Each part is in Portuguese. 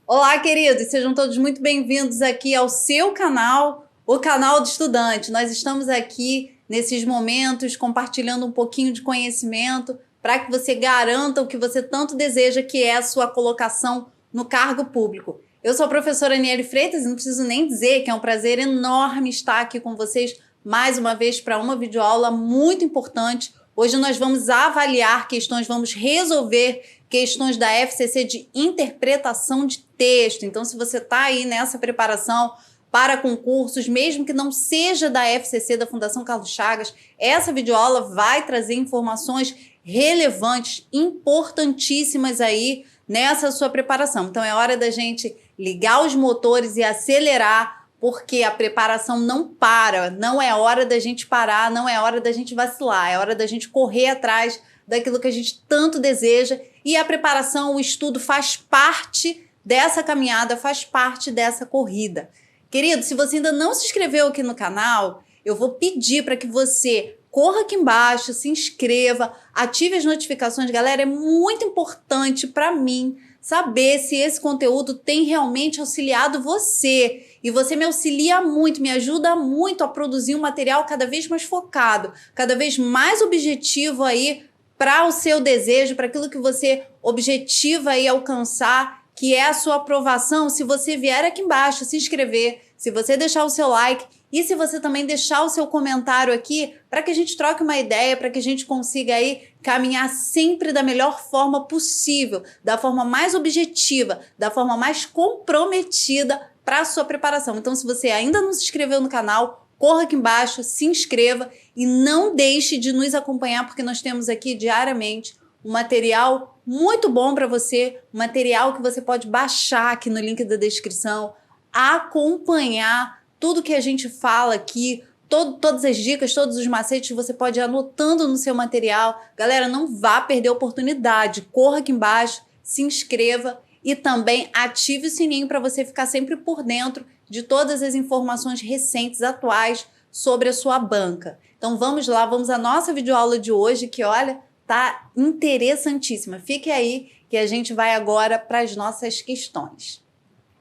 Olá, queridos, sejam todos muito bem-vindos aqui ao seu canal, o canal do estudante. Nós estamos aqui nesses momentos compartilhando um pouquinho de conhecimento para que você garanta o que você tanto deseja, que é a sua colocação no cargo público. Eu sou a professora Aniele Freitas e não preciso nem dizer que é um prazer enorme estar aqui com vocês mais uma vez para uma videoaula muito importante. Hoje nós vamos avaliar questões, vamos resolver questões da FCC de interpretação de texto. Então, se você está aí nessa preparação para concursos, mesmo que não seja da FCC, da Fundação Carlos Chagas, essa videoaula vai trazer informações relevantes, importantíssimas aí nessa sua preparação. Então, é hora da gente ligar os motores e acelerar, porque a preparação não para, não é hora da gente parar, não é hora da gente vacilar, é hora da gente correr atrás daquilo que a gente tanto deseja, e a preparação, o estudo faz parte dessa caminhada, faz parte dessa corrida. Querido, se você ainda não se inscreveu aqui no canal, eu vou pedir para que você corra aqui embaixo, se inscreva, ative as notificações. Galera, é muito importante para mim saber se esse conteúdo tem realmente auxiliado você. E você me auxilia muito, me ajuda muito a produzir um material cada vez mais focado, cada vez mais objetivo aí para o seu desejo, para aquilo que você objetiva aí alcançar, que é a sua aprovação. Se você vier aqui embaixo se inscrever, se você deixar o seu like e se você também deixar o seu comentário aqui, para que a gente troque uma ideia, para que a gente consiga aí caminhar sempre da melhor forma possível, da forma mais objetiva, da forma mais comprometida para a sua preparação. Então, se você ainda não se inscreveu no canal, corra aqui embaixo, se inscreva e não deixe de nos acompanhar, porque nós temos aqui diariamente um material muito bom para você, um material que você pode baixar aqui no link da descrição, acompanhar tudo que a gente fala aqui, todas as dicas, todos os macetes, você pode ir anotando no seu material. Galera, não vá perder a oportunidade, corra aqui embaixo, se inscreva e também ative o sininho para você ficar sempre por dentro de todas as informações recentes, atuais sobre a sua banca. Então vamos lá, vamos à nossa videoaula de hoje, que olha, tá interessantíssima. Fique aí que a gente vai agora para as nossas questões.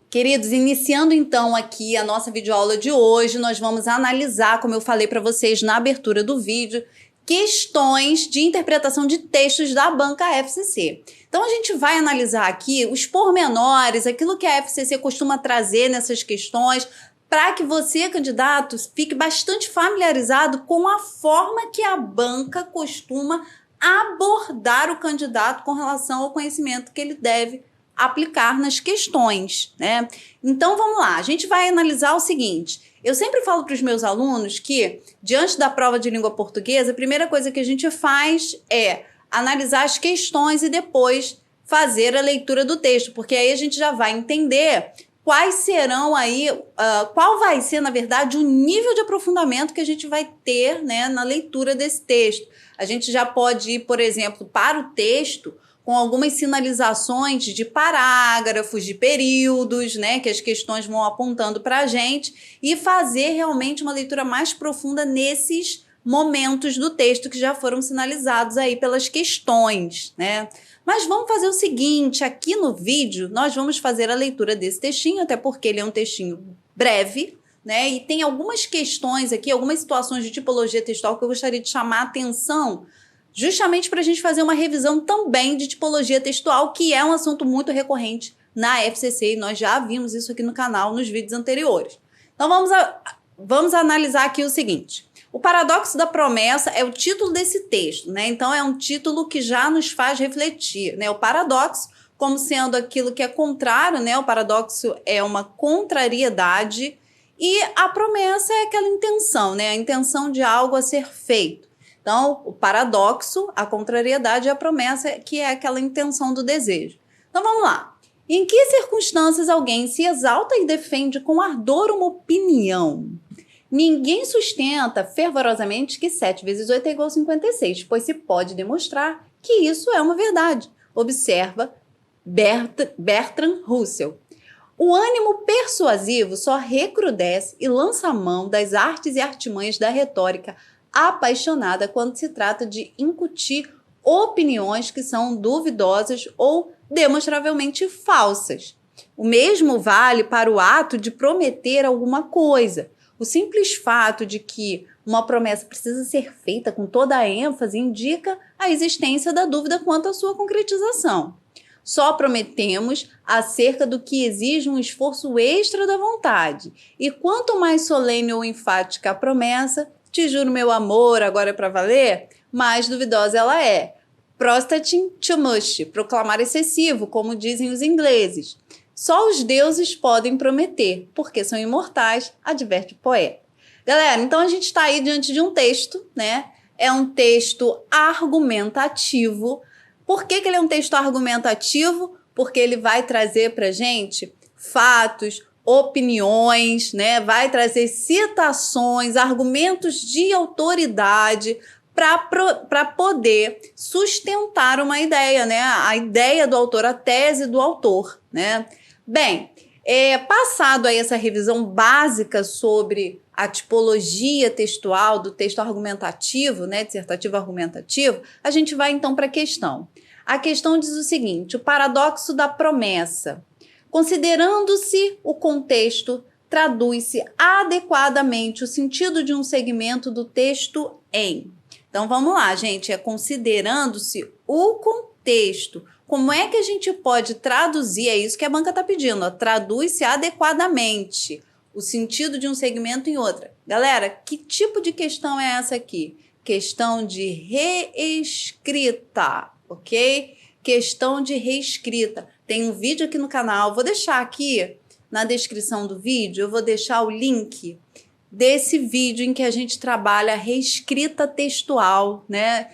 Queridos, iniciando então aqui a nossa videoaula de hoje, nós vamos analisar, como eu falei para vocês na abertura do vídeo, questões de interpretação de textos da banca FCC. Então a gente vai analisar aqui os pormenores, aquilo que a FCC costuma trazer nessas questões, para que você, candidato, fique bastante familiarizado com a forma que a banca costuma abordar o candidato com relação ao conhecimento que ele deve aplicar nas questões, né? Então vamos lá, a gente vai analisar o seguinte. Eu sempre falo para os meus alunos que, diante da prova de língua portuguesa, a primeira coisa que a gente faz é analisar as questões e depois fazer a leitura do texto, porque aí a gente já vai entender quais serão aí, qual vai ser, na verdade, o nível de aprofundamento que a gente vai ter, né, na leitura desse texto. A gente já pode ir, por exemplo, para o texto com algumas sinalizações de parágrafos, de períodos, né, que as questões vão apontando para a gente, e fazer realmente uma leitura mais profunda nesses momentos do texto que já foram sinalizados aí pelas questões, né? Mas vamos fazer o seguinte, aqui no vídeo nós vamos fazer a leitura desse textinho, até porque ele é um textinho breve, né? E tem algumas questões aqui, algumas situações de tipologia textual que eu gostaria de chamar a atenção, justamente para a gente fazer uma revisão também de tipologia textual, que é um assunto muito recorrente na FCC, e nós já vimos isso aqui no canal nos vídeos anteriores. Então vamos analisar aqui o seguinte. O paradoxo da promessa é o título desse texto, né? Então é um título que já nos faz refletir, né? O paradoxo como sendo aquilo que é contrário, né? O paradoxo é uma contrariedade e a promessa é aquela intenção, né? A intenção de algo a ser feito. Então, o paradoxo, a contrariedade e a promessa, que é aquela intenção do desejo. Então, vamos lá. Em que circunstâncias alguém se exalta e defende com ardor uma opinião? Ninguém sustenta fervorosamente que 7 vezes 8 é igual a 56, pois se pode demonstrar que isso é uma verdade. Observa Bertrand Russell. O ânimo persuasivo só recrudesce e lança a mão das artes e artimanhas da retórica apaixonada quando se trata de incutir opiniões que são duvidosas ou demonstravelmente falsas. O mesmo vale para o ato de prometer alguma coisa. O simples fato de que uma promessa precisa ser feita com toda a ênfase indica a existência da dúvida quanto à sua concretização. Só prometemos acerca do que exige um esforço extra da vontade. E quanto mais solene ou enfática a promessa, te juro meu amor, agora é para valer, mais duvidosa ela é. Prostating too much, proclamar excessivo, como dizem os ingleses. Só os deuses podem prometer, porque são imortais, adverte o poeta. Galera, então a gente está aí diante de um texto, né? É um texto argumentativo. Por que ele é um texto argumentativo? Porque ele vai trazer para a gente fatos, opiniões, né? Vai trazer citações, argumentos de autoridade para poder sustentar uma ideia, né? A ideia do autor, a tese do autor, né? Bem, passado aí essa revisão básica sobre a tipologia textual do texto argumentativo, né, dissertativo argumentativo, a gente vai então para a questão. A questão diz o seguinte: o paradoxo da promessa. Considerando-se o contexto, traduz-se adequadamente o sentido de um segmento do texto em. Então vamos lá, gente, considerando-se o contexto. Como é que a gente pode traduzir? É isso que a banca está pedindo, ó, traduz-se adequadamente o sentido de um segmento em outra. Galera, que tipo de questão é essa aqui? Questão de reescrita, ok? Questão de reescrita. Tem um vídeo aqui no canal, vou deixar aqui na descrição do vídeo, eu vou deixar o link desse vídeo em que a gente trabalha a reescrita textual, né?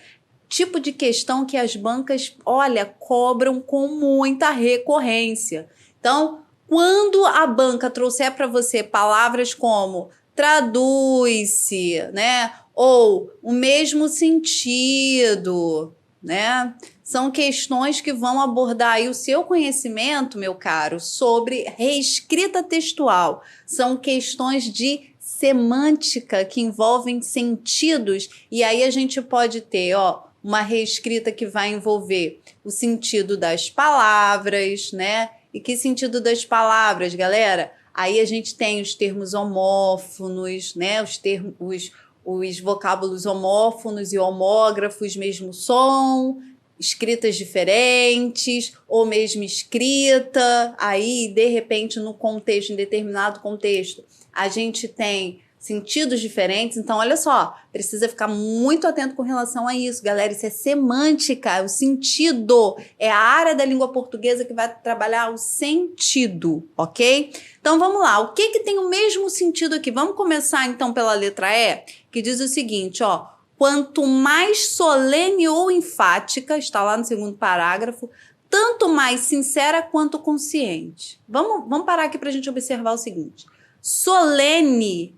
Tipo de questão que as bancas, olha, cobram com muita recorrência. Então, quando a banca trouxer para você palavras como traduz-se, né? Ou o mesmo sentido, né? São questões que vão abordar aí o seu conhecimento, meu caro, sobre reescrita textual. São questões de semântica que envolvem sentidos, e aí a gente pode ter, ó, uma reescrita que vai envolver o sentido das palavras, né? E que sentido das palavras, galera? Aí a gente tem os termos homófonos, né? Os vocábulos homófonos e homógrafos, mesmo som, escritas diferentes, ou mesmo escrita. Aí, de repente, no contexto, em determinado contexto, a gente tem sentidos diferentes. Então, olha só, precisa ficar muito atento com relação a isso, galera. Isso é semântica, o sentido. É a área da língua portuguesa que vai trabalhar o sentido, ok? Então, vamos lá. O que tem o mesmo sentido aqui? Vamos começar, então, pela letra E, que diz o seguinte, ó. Quanto mais solene ou enfática, está lá no segundo parágrafo, tanto mais sincera quanto consciente. Vamos parar aqui para a gente observar o seguinte. Solene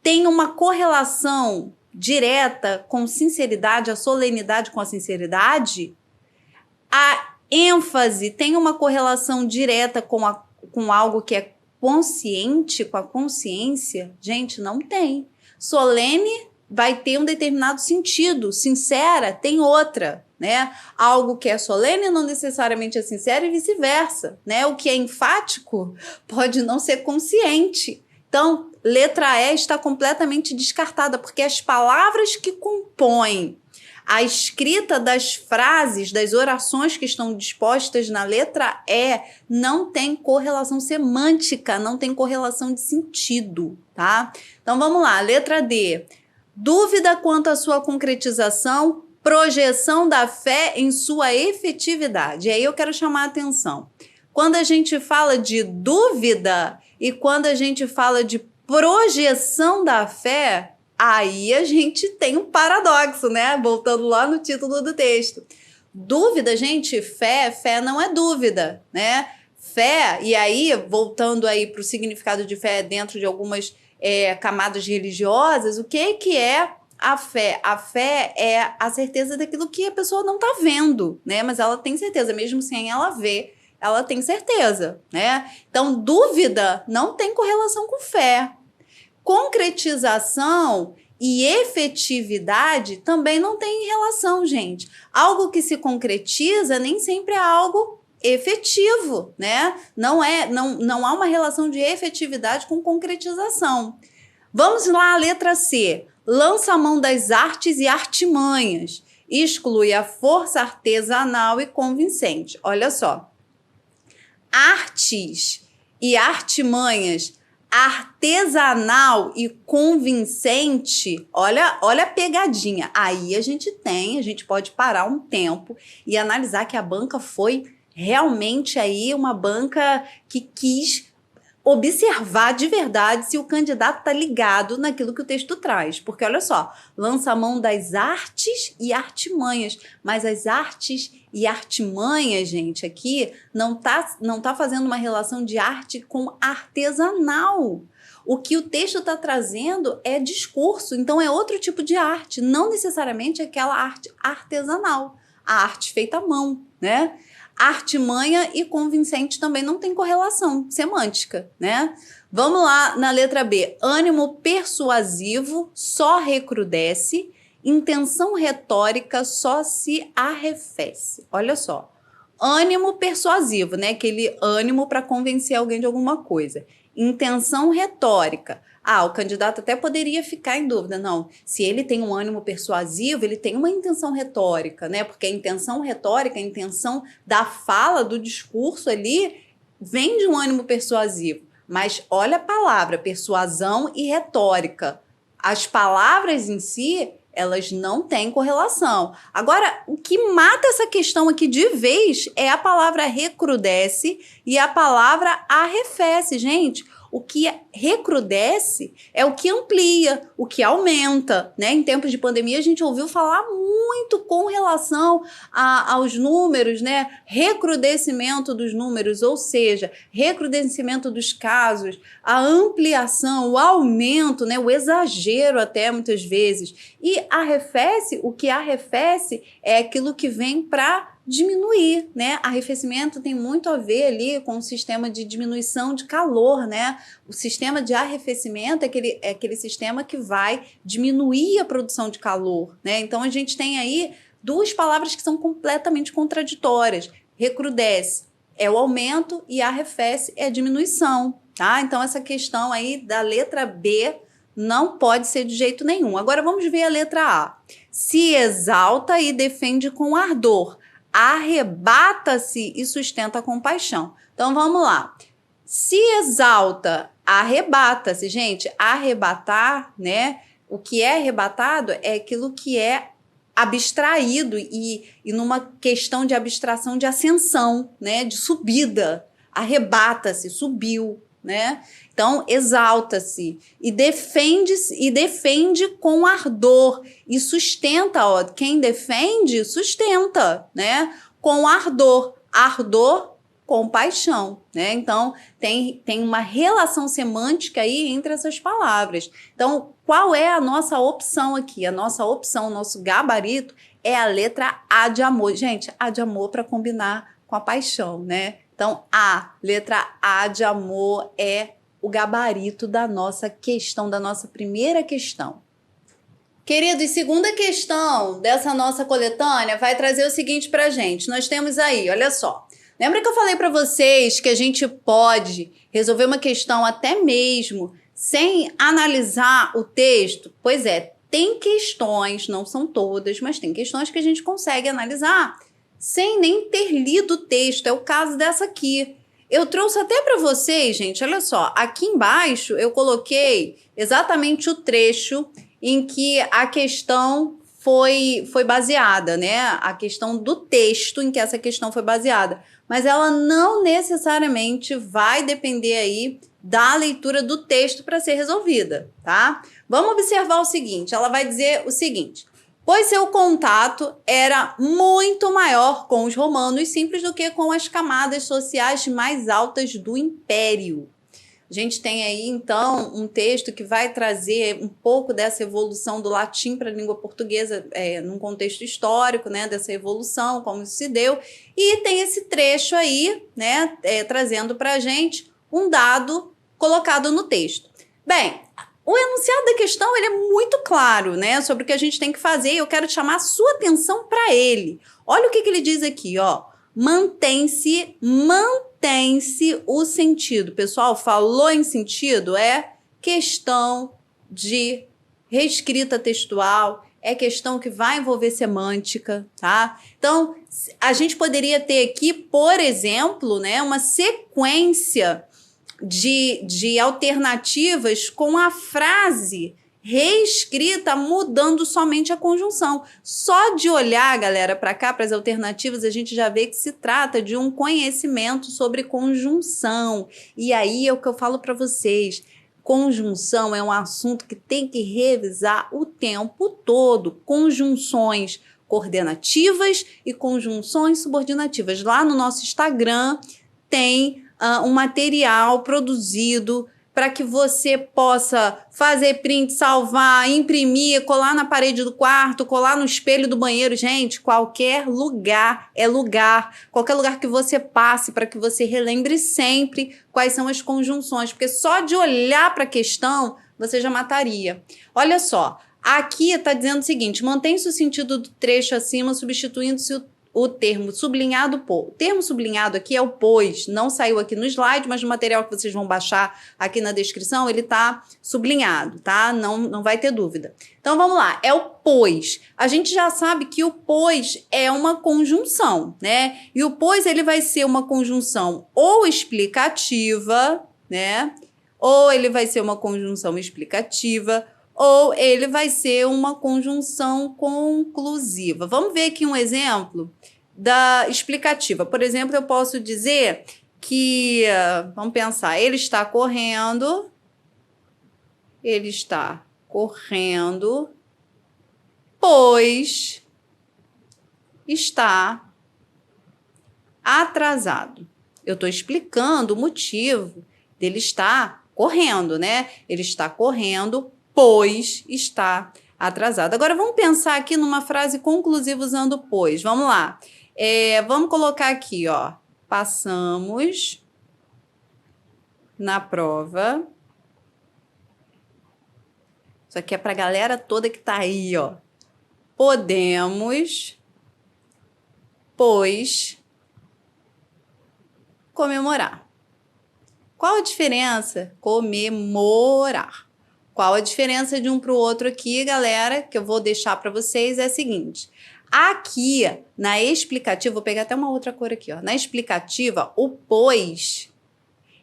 tem uma correlação direta com sinceridade, a solenidade com a sinceridade. A ênfase tem uma correlação direta com algo que é consciente, com a consciência? Gente, não tem. Solene vai ter um determinado sentido, sincera tem outra, né? Algo que é solene não necessariamente é sincero e vice-versa, né? O que é enfático pode não ser consciente. Então, letra E está completamente descartada, porque as palavras que compõem a escrita das frases, das orações que estão dispostas na letra E, não tem correlação semântica, não tem correlação de sentido, tá? Então, vamos lá, letra D. Dúvida quanto à sua concretização, projeção da fé em sua efetividade. E aí eu quero chamar a atenção. Quando a gente fala de dúvida e quando a gente fala de projeção da fé, aí a gente tem um paradoxo, né? Voltando lá no título do texto. Dúvida, gente, fé não é dúvida, né? Fé, e aí, voltando aí para o significado de fé dentro de algumas camadas religiosas, o que é a fé? A fé é a certeza daquilo que a pessoa não está vendo, né? Mas ela tem certeza, mesmo sem ela ver, ela tem certeza, né? Então, dúvida não tem correlação com fé. Concretização e efetividade também não tem relação, gente. Algo que se concretiza nem sempre é algo efetivo, né? Não há uma relação de efetividade com concretização. Vamos lá, a letra C. Lança a mão das artes e artimanhas. Exclui a força artesanal e convincente. Olha só. Artes e artimanhas, artesanal e convincente, olha a pegadinha. Aí a gente pode parar um tempo e analisar que a banca foi realmente aí uma banca que quis observar de verdade se o candidato está ligado naquilo que o texto traz. Porque, olha só, lança a mão das artes e artimanhas. Mas as artes e artimanhas, gente, aqui não tá fazendo uma relação de arte com artesanal. O que o texto está trazendo é discurso, então é outro tipo de arte, não necessariamente aquela arte artesanal, a arte feita à mão, né? Artimanha e convincente também não tem correlação semântica, né? Vamos lá na letra B. Ânimo persuasivo só recrudesce, intenção retórica só se arrefece. Olha só. Ânimo persuasivo, né? Aquele ânimo para convencer alguém de alguma coisa. Intenção retórica. O candidato até poderia ficar em dúvida. Não, se ele tem um ânimo persuasivo, ele tem uma intenção retórica, né? Porque a intenção retórica, a intenção da fala, do discurso ali, vem de um ânimo persuasivo. Mas olha a palavra, persuasão e retórica. As palavras em si, elas não têm correlação. Agora, o que mata essa questão aqui de vez é a palavra recrudesce e a palavra arrefece. Gente, o que recrudesce é o que amplia, o que aumenta, né? Em tempos de pandemia, a gente ouviu falar muito com relação aos números, né? Recrudescimento dos números, ou seja, recrudescimento dos casos, a ampliação, o aumento, né? O exagero até muitas vezes. E arrefece, o que arrefece é aquilo que vem para diminuir, né? Arrefecimento tem muito a ver ali com o sistema de diminuição de calor, né? O sistema de arrefecimento é aquele sistema que vai diminuir a produção de calor, né? Então a gente tem aí duas palavras que são completamente contraditórias. Recrudesce é o aumento e arrefece é a diminuição, tá? Então essa questão aí da letra B não pode ser de jeito nenhum. Agora vamos ver a letra A. Se exalta e defende com ardor, arrebata-se e sustenta a compaixão. Então, vamos lá. Se exalta, arrebata-se. Gente, arrebatar, né? O que é arrebatado é aquilo que é abstraído e numa questão de abstração de ascensão, né? De subida. Arrebata-se, subiu, né? Então, exalta-se e defende com ardor e sustenta, ó, quem defende, sustenta, né? Com ardor, compaixão, né? Então, tem uma relação semântica aí entre essas palavras. Então, qual é a nossa opção aqui? A nossa opção, o nosso gabarito é a letra A de amor. Gente, A de amor para combinar com a paixão, né? Então, letra A de amor é o gabarito da nossa questão, da nossa primeira questão. Queridos, segunda questão dessa nossa coletânea vai trazer o seguinte pra gente. Nós temos aí, olha só. Lembra que eu falei para vocês que a gente pode resolver uma questão até mesmo sem analisar o texto? Pois é, tem questões, não são todas, mas tem questões que a gente consegue analisar sem nem ter lido o texto. É o caso dessa aqui. Eu trouxe até para vocês, gente, olha só, aqui embaixo eu coloquei exatamente o trecho em que a questão foi baseada, né? A questão do texto em que essa questão foi baseada. Mas ela não necessariamente vai depender aí da leitura do texto para ser resolvida, tá? Vamos observar o seguinte, ela vai dizer o seguinte: pois seu contato era muito maior com os romanos simples do que com as camadas sociais mais altas do império. A gente tem aí, então, um texto que vai trazer um pouco dessa evolução do latim para a língua portuguesa, num contexto histórico, né, dessa evolução, como isso se deu, e tem esse trecho aí, né, trazendo para a gente um dado colocado no texto. Bem, o enunciado da questão ele é muito claro, né, sobre o que a gente tem que fazer, e eu quero chamar a sua atenção para ele. Olha o que ele diz aqui, ó. mantém-se o sentido. Pessoal, falou em sentido, é questão de reescrita textual, é questão que vai envolver semântica, tá? Então, a gente poderia ter aqui, por exemplo, né, uma sequência de alternativas com a frase reescrita, mudando somente a conjunção. Só de olhar, galera, para cá, para as alternativas, a gente já vê que se trata de um conhecimento sobre conjunção. E aí é o que eu falo para vocês. Conjunção é um assunto que tem que revisar o tempo todo. Conjunções coordenativas e conjunções subordinativas. Lá no nosso Instagram tem um material produzido para que você possa fazer print, salvar, imprimir, colar na parede do quarto, colar no espelho do banheiro. Gente, qualquer lugar é lugar. Qualquer lugar que você passe, para que você relembre sempre quais são as conjunções. Porque só de olhar para a questão, você já mataria. Olha só, aqui está dizendo o seguinte: mantém-se o sentido do trecho acima, substituindo-se o termo sublinhado por. O termo sublinhado aqui é o pois. Não saiu aqui no slide, mas no material que vocês vão baixar aqui na descrição, ele tá sublinhado, tá? Não vai ter dúvida. Então, vamos lá. É o pois. A gente já sabe que o pois é uma conjunção, né? E o pois, ele vai ser uma conjunção ou explicativa, né? Ou ele vai ser uma conjunção explicativa, ou ele vai ser uma conjunção conclusiva. Vamos ver aqui um exemplo da explicativa. Por exemplo, eu posso dizer que, vamos pensar, ele está correndo, pois está atrasado. Eu estou explicando o motivo dele estar correndo, né? Ele está correndo, pois está atrasado. Agora, vamos pensar aqui numa frase conclusiva usando pois. Vamos lá. Vamos colocar aqui, ó. Passamos na prova. Isso aqui é para a galera toda que está aí, ó. Podemos, pois, comemorar. Qual a diferença? Comemorar. Qual a diferença de um para o outro aqui, galera, que eu vou deixar para vocês é a seguinte. Aqui, na explicativa, vou pegar até uma outra cor aqui, ó. Na explicativa, o pois,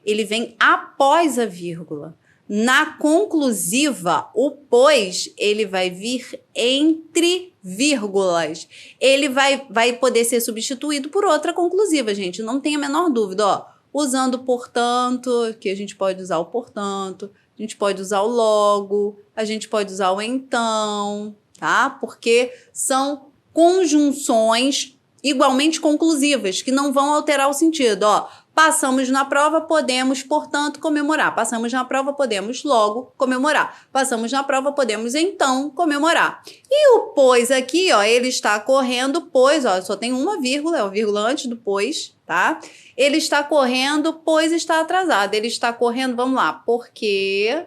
ele vem após a vírgula. Na conclusiva, o pois, ele vai vir entre vírgulas. Ele vai poder ser substituído por outra conclusiva, gente. Não tem a menor dúvida, ó. Usando portanto, que a gente pode usar o portanto. A gente pode usar o logo, a gente pode usar o então, tá? Porque são conjunções igualmente conclusivas, que não vão alterar o sentido, ó. Passamos na prova, podemos, portanto, comemorar. Passamos na prova, podemos logo comemorar. Passamos na prova, podemos então comemorar. E o pois aqui, ó, ele está correndo, pois, ó, só tem uma vírgula, é o vírgula antes do pois, tá? Ele está correndo, pois está atrasado. Ele está correndo, vamos lá, porque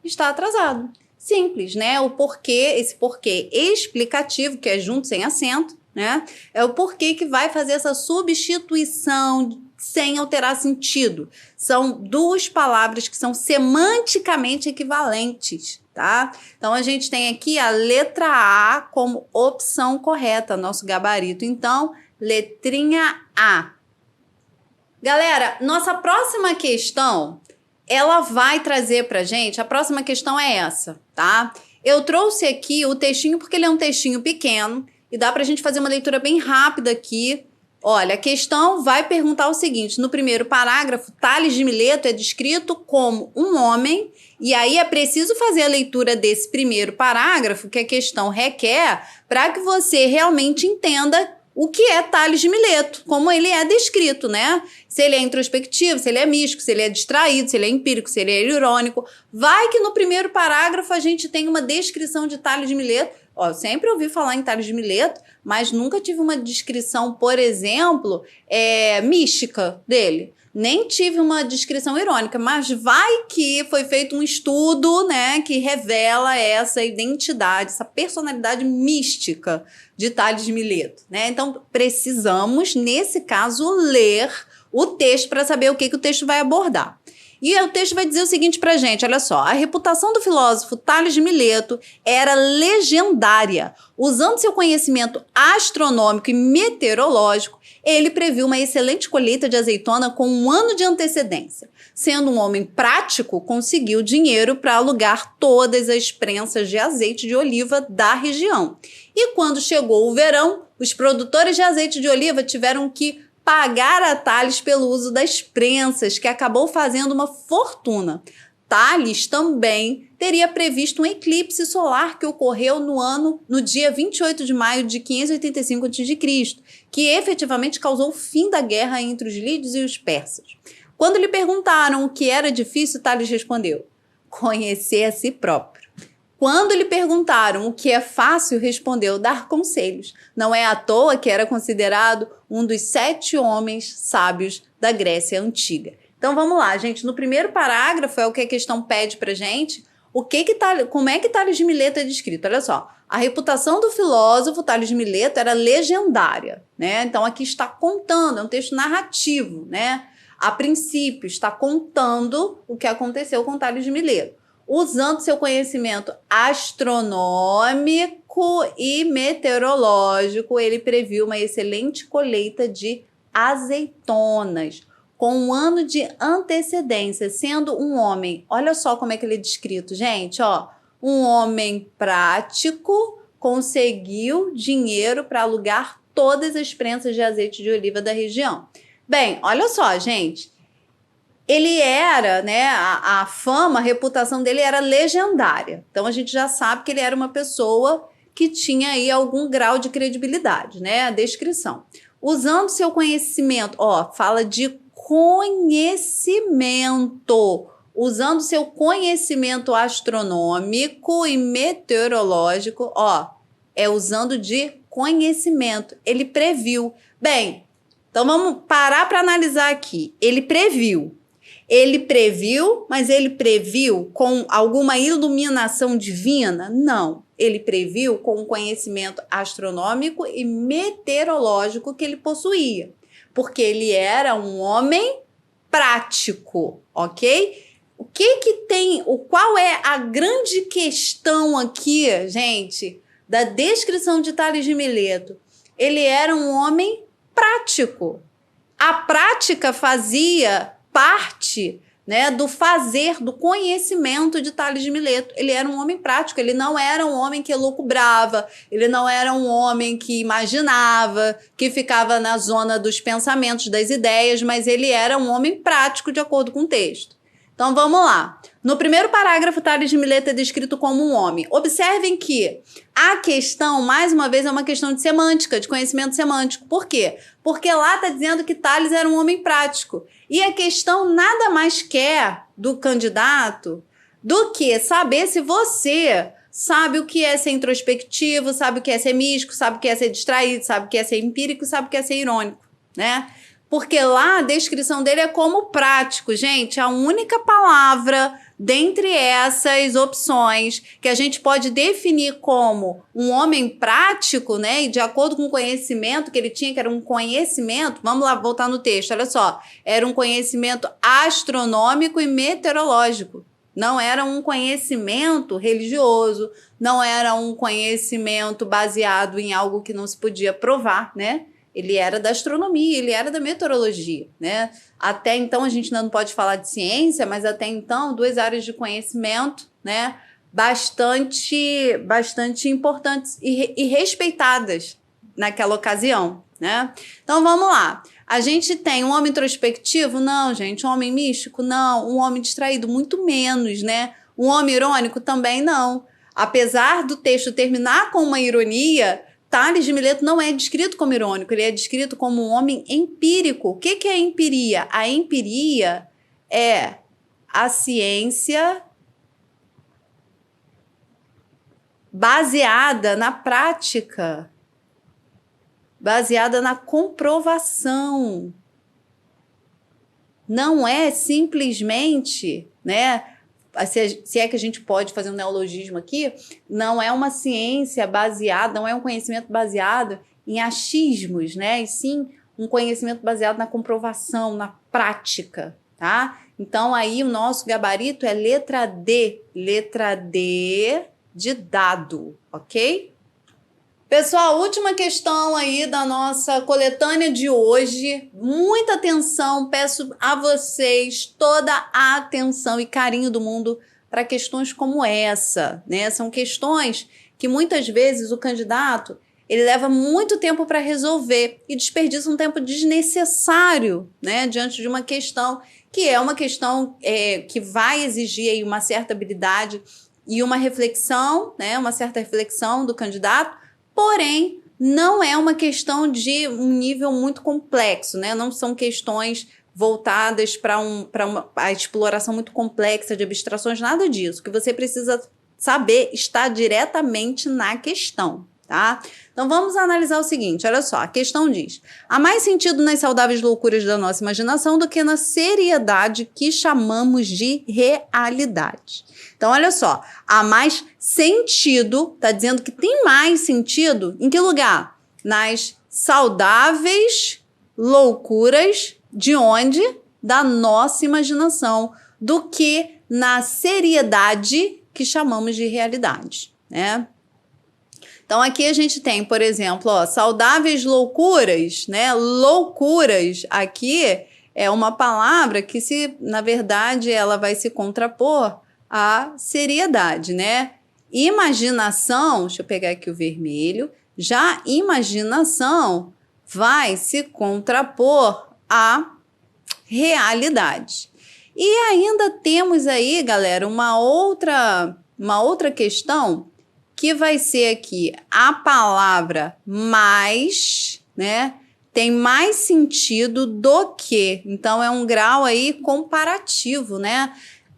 está atrasado. Simples, né? O porquê, esse porquê explicativo, que é junto sem acento, né? É o porquê que vai fazer essa substituição sem alterar sentido. São duas palavras que são semanticamente equivalentes, tá? Então, a gente tem aqui a letra A como opção correta, nosso gabarito. Então, letrinha A. Galera, nossa próxima questão, ela vai trazer pra gente, a próxima questão é essa, tá? Eu trouxe aqui o textinho porque ele é um textinho pequeno e dá pra gente fazer uma leitura bem rápida aqui. Olha, a questão vai perguntar o seguinte: no primeiro parágrafo, Tales de Mileto é descrito como um homem, e aí é preciso fazer a leitura desse primeiro parágrafo que a questão requer para que você realmente entenda o que é Tales de Mileto, como ele é descrito, né? Se ele é introspectivo, se ele é místico, se ele é distraído, se ele é empírico, se ele é irônico. Vai que no primeiro parágrafo a gente tem uma descrição de Tales de Mileto. Ó, eu sempre ouvi falar em Tales de Mileto, mas nunca tive uma descrição, por exemplo, mística dele. nem tive uma descrição irônica, mas vai que foi feito um estudo, né, que revela essa identidade, essa personalidade mística de Tales de Mileto, né? Então, precisamos, nesse caso, ler o texto para saber o que o texto vai abordar. E o texto vai dizer o seguinte pra gente, olha só. A reputação do filósofo Tales de Mileto era legendária. Usando seu conhecimento astronômico e meteorológico, ele previu uma excelente colheita de azeitona com 1 ano de antecedência. Sendo um homem prático, conseguiu dinheiro para alugar todas as prensas de azeite de oliva da região. E quando chegou o verão, os produtores de azeite de oliva tiveram que pagar a Tales pelo uso das prensas, que acabou fazendo uma fortuna. Tales também teria previsto um eclipse solar que ocorreu no dia 28 de maio de 585 a.C., que efetivamente causou o fim da guerra entre os lídios e os persas. Quando lhe perguntaram o que era difícil, Tales respondeu: conhecer a si próprio. Quando lhe perguntaram o que é fácil, respondeu: dar conselhos. Não é à toa que era considerado um dos 7 homens sábios da Grécia Antiga. Então vamos lá, gente. No primeiro parágrafo é o que a questão pede pra gente. Como é que Tales de Mileto é descrito? Olha só. A reputação do filósofo Tales de Mileto era legendária, né? Então aqui está contando, é um texto narrativo, né? A princípio está contando o que aconteceu com Tales de Mileto. Usando seu conhecimento astronômico e meteorológico, ele previu uma excelente colheita de azeitonas, com 1 ano de antecedência, sendo um homem, olha só como é que ele é descrito, gente, ó, um homem prático, conseguiu dinheiro para alugar todas as prensas de azeite de oliva da região. Bem, olha só, gente, ele era, né, a fama, a reputação dele era legendária. Então a gente já sabe que ele era uma pessoa que tinha aí algum grau de credibilidade, né? A descrição. Usando seu conhecimento, ó, fala de conhecimento. Usando seu conhecimento astronômico e meteorológico, ó, é usando de conhecimento. Ele previu. Bem, então vamos parar para analisar aqui. Ele previu, mas ele previu com alguma iluminação divina? Não. Ele previu com o conhecimento astronômico e meteorológico que ele possuía, porque ele era um homem prático, ok? Qual é a grande questão aqui, gente, da descrição de Tales de Mileto? Ele era um homem prático. A prática fazia parte, né, do fazer, do conhecimento de Tales de Mileto. Ele era um homem prático, ele não era um homem que elucubrava, ele não era um homem que imaginava, que ficava na zona dos pensamentos, das ideias, mas ele era um homem prático de acordo com o texto. Então vamos lá. No primeiro parágrafo, Tales de Mileto é descrito como um homem. Observem que a questão, mais uma vez, é uma questão de semântica, de conhecimento semântico. Por quê? Porque lá está dizendo que Tales era um homem prático. E a questão nada mais quer do candidato do que saber se você sabe o que é ser introspectivo, sabe o que é ser místico, sabe o que é ser distraído, sabe o que é ser empírico, sabe o que é ser irônico, né? Porque lá a descrição dele é como prático, gente. A única palavra dentre essas opções que a gente pode definir como um homem prático, né? E de acordo com o conhecimento que ele tinha, que era um conhecimento, vamos lá, voltar no texto, olha só. Era um conhecimento astronômico e meteorológico. Não era um conhecimento religioso, não era um conhecimento baseado em algo que não se podia provar, né? Ele era da astronomia, ele era da meteorologia, né? Até então, a gente ainda não pode falar de ciência, mas até então, 2 áreas de conhecimento, né? Bastante importantes e respeitadas naquela ocasião, né? Então, vamos lá. A gente tem um homem introspectivo? Não, gente. Um homem místico? Não. Um homem distraído? Muito menos, né? Um homem irônico? Também não. Apesar do texto terminar com uma ironia, Tales de Mileto não é descrito como irônico, ele é descrito como um homem empírico. O que é a empiria? A empiria é a ciência baseada na prática, baseada na comprovação. não é simplesmente, né? Se é que a gente pode fazer um neologismo aqui, não é uma ciência baseada, não é um conhecimento baseado em achismos, né? E sim um conhecimento baseado na comprovação, na prática, tá? Então, aí o nosso gabarito é letra D de dado, ok? Pessoal, última questão aí da nossa coletânea de hoje. Muita atenção, peço a vocês toda a atenção e carinho do mundo para questões como essa, né? São questões que muitas vezes o candidato ele leva muito tempo para resolver e desperdiça um tempo desnecessário, né? Diante de uma questão que é uma questão que vai exigir aí uma certa habilidade e uma reflexão, né? Uma certa reflexão do candidato. Porém, não é uma questão de um nível muito complexo, né? Não são questões voltadas para a exploração muito complexa de abstrações, nada disso. O que você precisa saber está diretamente na questão, tá? Então, vamos analisar o seguinte, olha só, a questão diz: há mais sentido nas saudáveis loucuras da nossa imaginação do que na seriedade que chamamos de realidade. Então, olha só, há mais sentido, tá dizendo que tem mais sentido em que lugar? Nas saudáveis loucuras de onde? Da nossa imaginação, do que na seriedade que chamamos de realidade, né? Então, aqui a gente tem, por exemplo, ó, saudáveis loucuras, né? Loucuras aqui é uma palavra que, na verdade, ela vai se contrapor à seriedade, né? Imaginação, deixa eu pegar aqui o vermelho, já imaginação vai se contrapor à realidade. E ainda temos aí, galera, uma outra questão que vai ser aqui a palavra mais, né? Tem mais sentido do que. Então, é um grau aí comparativo, né?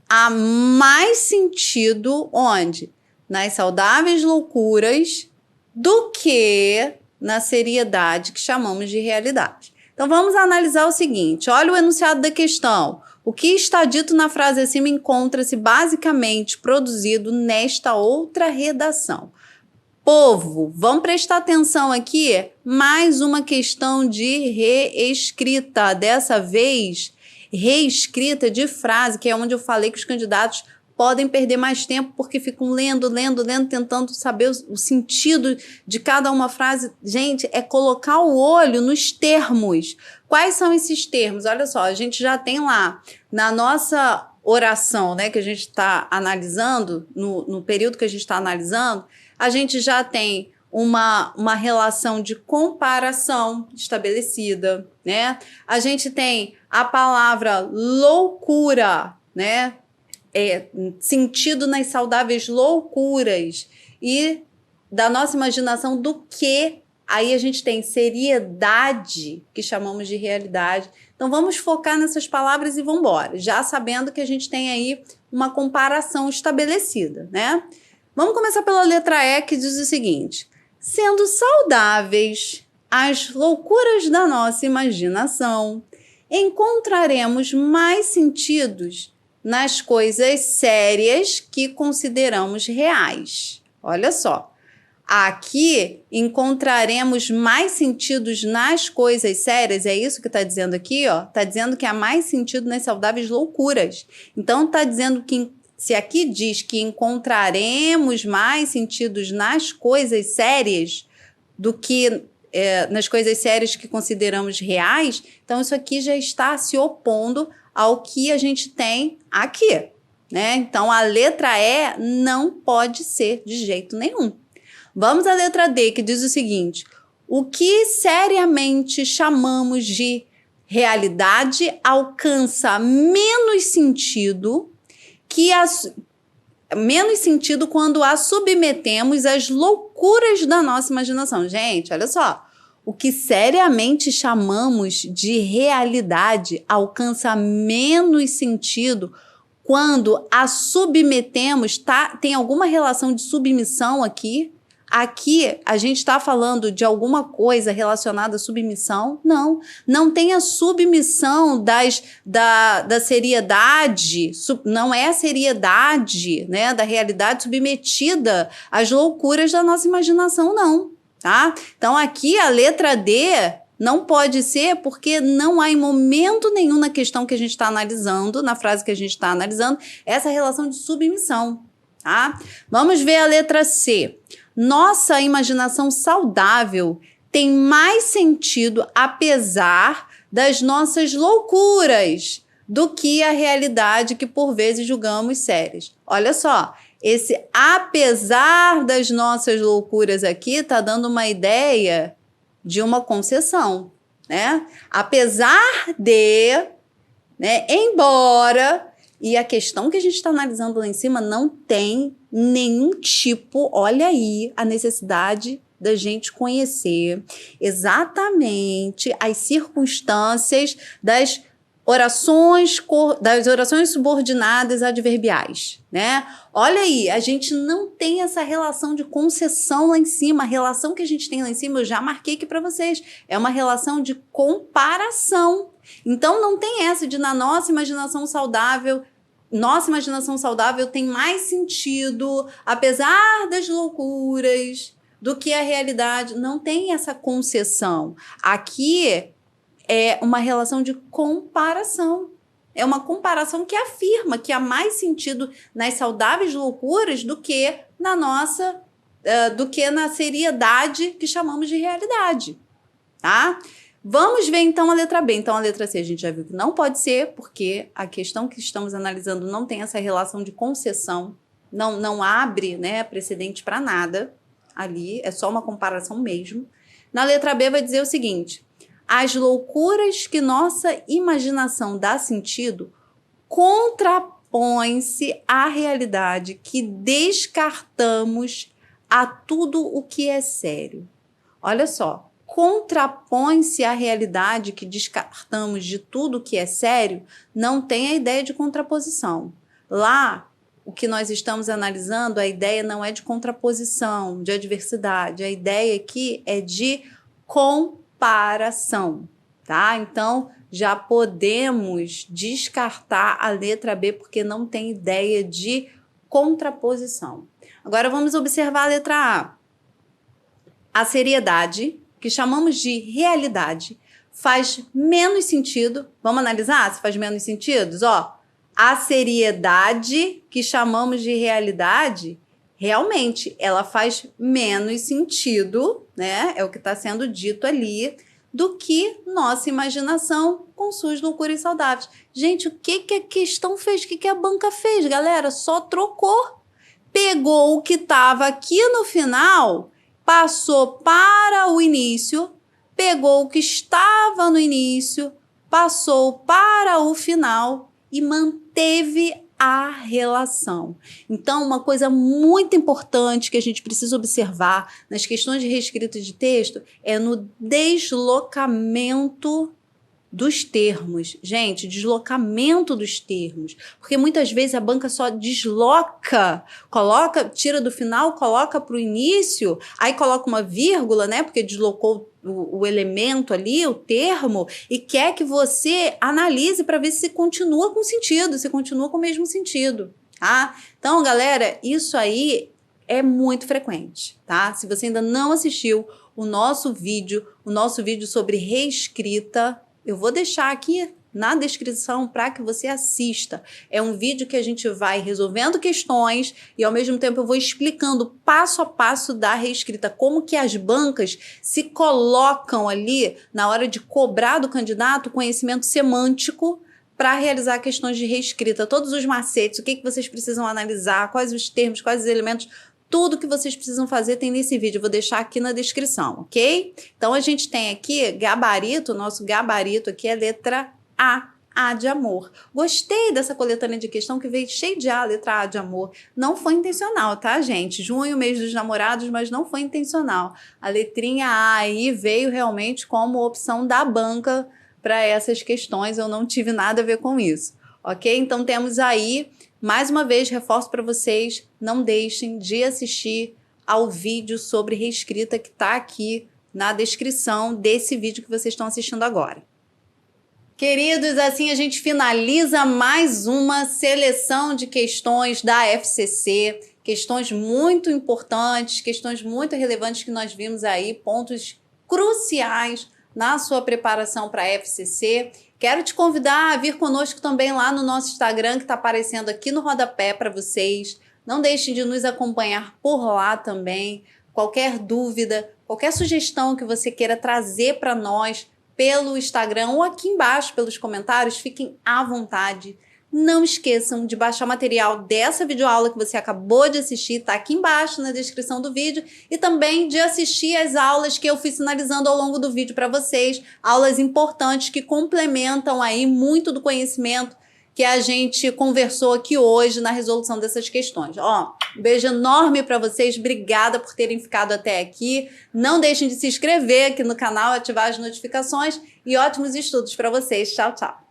Há mais sentido onde? Nas saudáveis loucuras do que na seriedade que chamamos de realidade. Então, vamos analisar o seguinte. Olha o enunciado da questão. O que está dito na frase acima encontra-se basicamente produzido nesta outra redação. Povo, vamos prestar atenção aqui, mais uma questão de reescrita, dessa vez reescrita de frase, que é onde eu falei que os candidatos podem perder mais tempo porque ficam lendo, tentando saber o sentido de cada uma frase. Gente, é colocar o olho nos termos. Quais são esses termos? Olha só, a gente já tem lá na nossa oração, né, que a gente está analisando, no período que a gente está analisando, a gente já tem uma relação de comparação estabelecida, né? A gente tem a palavra loucura, né? Sentido nas saudáveis loucuras e da nossa imaginação do que aí a gente tem seriedade, que chamamos de realidade. Então vamos focar nessas palavras e vamos embora, já sabendo que a gente tem aí uma comparação estabelecida, né? Vamos começar pela letra E, que diz o seguinte: sendo saudáveis as loucuras da nossa imaginação, encontraremos mais sentidos nas coisas sérias que consideramos reais. Olha só, aqui encontraremos mais sentidos nas coisas sérias, é isso que está dizendo aqui, ó. Está dizendo que há mais sentido nas saudáveis loucuras. Então, está dizendo que, se aqui diz que encontraremos mais sentidos nas coisas sérias do que nas coisas sérias que consideramos reais, então isso aqui já está se opondo ao que a gente tem aqui, né? Então, a letra E não pode ser de jeito nenhum. Vamos à letra D, que diz o seguinte: o que seriamente chamamos de realidade alcança menos sentido quando a submetemos às loucuras da nossa imaginação. Gente, olha só. O que seriamente chamamos de realidade alcança menos sentido quando a submetemos, tá? Tem alguma relação de submissão aqui? Aqui a gente está falando de alguma coisa relacionada à submissão? Não. Não tem a submissão da seriedade, não é a seriedade, né, da realidade submetida às loucuras da nossa imaginação, não. Tá? Então aqui a letra D não pode ser porque não há em momento nenhum na questão que a gente está analisando, na frase que a gente está analisando, essa relação de submissão. Tá? Vamos ver a letra C. Nossa imaginação saudável tem mais sentido apesar das nossas loucuras do que a realidade que por vezes julgamos sérias. Olha só, esse apesar das nossas loucuras aqui está dando uma ideia de uma concessão, né? Apesar de, né, embora, e a questão que a gente está analisando lá em cima não tem nenhum tipo, olha aí, a necessidade da gente conhecer exatamente as circunstâncias das orações subordinadas adverbiais, né? Olha aí, a gente não tem essa relação de concessão lá em cima. A relação que a gente tem lá em cima, eu já marquei aqui para vocês, é uma relação de comparação. Então, não tem essa de na nossa imaginação saudável tem mais sentido, apesar das loucuras, do que a realidade. Não tem essa concessão. Aqui é uma relação de comparação. É uma comparação que afirma que há mais sentido nas saudáveis loucuras do que na nossa, do que na seriedade que chamamos de realidade, tá? Vamos ver então a letra B. Então a letra C a gente já viu que não pode ser, porque a questão que estamos analisando não tem essa relação de concessão, não abre, né, precedente para nada ali, é só uma comparação mesmo. Na letra B vai dizer o seguinte: as loucuras que nossa imaginação dá sentido contrapõem-se à realidade que descartamos a tudo o que é sério. Olha só, contrapõe-se à realidade que descartamos de tudo o que é sério, não tem a ideia de contraposição. Lá, o que nós estamos analisando, a ideia não é de contraposição, de adversidade, a ideia aqui é de comparação, tá? Então, já podemos descartar a letra B porque não tem ideia de contraposição. Agora vamos observar a letra A. A seriedade, que chamamos de realidade, faz menos sentido. Vamos analisar se faz menos sentido? Ó, a seriedade, que chamamos de realidade, realmente, ela faz menos sentido, né? É o que está sendo dito ali, do que nossa imaginação com suas loucuras saudáveis. Gente, o que a questão fez? O que a banca fez, galera? Só trocou. Pegou o que estava aqui no final, passou para o início, pegou o que estava no início, passou para o final e manteve a relação. Então, uma coisa muito importante que a gente precisa observar nas questões de reescrita de texto é no deslocamento dos termos. Gente, deslocamento dos termos. Porque muitas vezes a banca só desloca, tira do final, coloca para o início, aí coloca uma vírgula, né? Porque deslocou o elemento ali, o termo, e quer que você analise para ver se continua com sentido, se continua com o mesmo sentido, tá? Então, galera, isso aí é muito frequente, tá? Se você ainda não assistiu o nosso vídeo sobre reescrita, eu vou deixar aqui na descrição para que você assista. É um vídeo que a gente vai resolvendo questões e, ao mesmo tempo, eu vou explicando passo a passo da reescrita, como que as bancas se colocam ali na hora de cobrar do candidato conhecimento semântico para realizar questões de reescrita. Todos os macetes, o que vocês precisam analisar, quais os termos, quais os elementos, tudo que vocês precisam fazer tem nesse vídeo, eu vou deixar aqui na descrição, ok? Então, a gente tem aqui gabarito, o nosso gabarito aqui é letra A de amor. Gostei dessa coletânea de questão que veio cheio de A, letra A de amor. Não foi intencional, tá, gente? Junho, mês dos namorados, mas não foi intencional. A letrinha A aí veio realmente como opção da banca para essas questões, eu não tive nada a ver com isso, ok? Então, temos aí... Mais uma vez, reforço para vocês, não deixem de assistir ao vídeo sobre reescrita que está aqui na descrição desse vídeo que vocês estão assistindo agora. Queridos, assim a gente finaliza mais uma seleção de questões da FCC, questões muito importantes, questões muito relevantes que nós vimos aí, pontos cruciais na sua preparação para a FCC. Quero te convidar a vir conosco também lá no nosso Instagram, que está aparecendo aqui no rodapé para vocês. Não deixem de nos acompanhar por lá também. Qualquer dúvida, qualquer sugestão que você queira trazer para nós, pelo Instagram ou aqui embaixo pelos comentários, fiquem à vontade. Não esqueçam de baixar o material dessa videoaula que você acabou de assistir, tá aqui embaixo na descrição do vídeo, e também de assistir as aulas que eu fui sinalizando ao longo do vídeo para vocês, aulas importantes que complementam aí muito do conhecimento que a gente conversou aqui hoje na resolução dessas questões. Ó, um beijo enorme para vocês, obrigada por terem ficado até aqui. Não deixem de se inscrever aqui no canal, ativar as notificações e ótimos estudos para vocês. Tchau, tchau.